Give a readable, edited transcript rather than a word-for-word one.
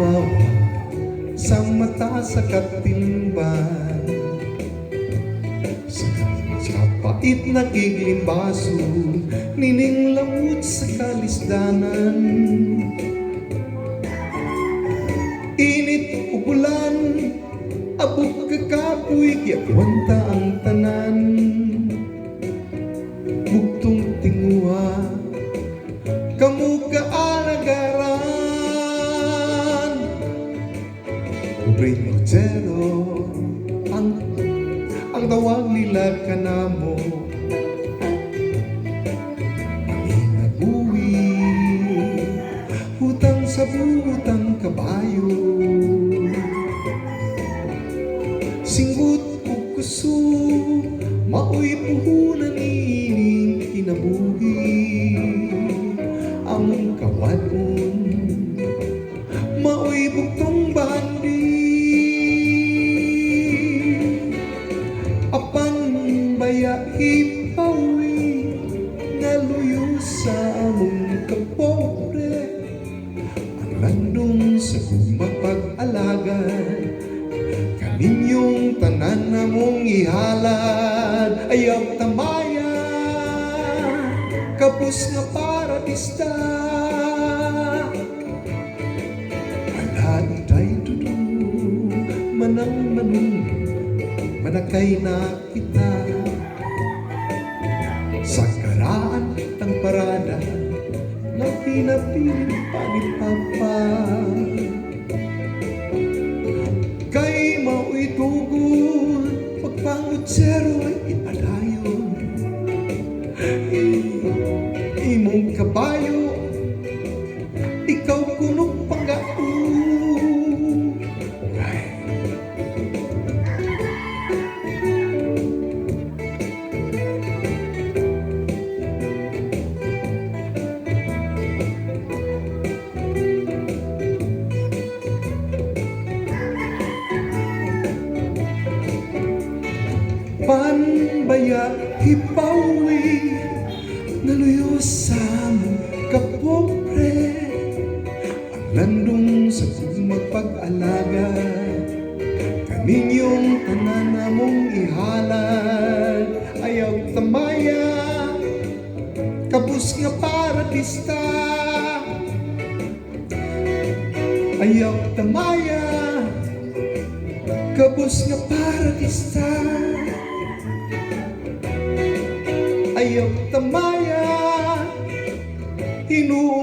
gumawa sa mata sa katilingban, sa pait na iglimbaso, nining lamut sa kalisdanan. Init ubulan, abog kakapoy, yakwanta ang tanan. Bugtong tinguha, kamu kaalagaran. Pobreng Rogero, ang tawag nila kanamo. Panginabuhi, hutang sa butang kabayo. Singgut ug kuso, maoy puhunan ining kinabuhi. Among kawadon, maoy bugtong bandi. Apan baya ipawi, naluyo sa among kapobre. Ang landong sa gumapag-alaga, kaninyong tanan na mong ihalad. Ayaw tamaya, kapos nga paratista. Alagday dudu, manang manung, manakay na kita. Sa karaan tang parada, na pinapilit pa ni Papa. Kay mao'y tugon, pagpangutsero ay ipadayon. Imong kabayo, ikaw kunong pangao. Panbaya hipawi, naluyo sa kapobre. Ang landong sa magpag-alaga, kaninyong tanan na mong ihalad. Ayaw tamaya, kabus nga paratista. Ayaw tamaya, kabus nga paratista. Ayaw tamaya, hinuon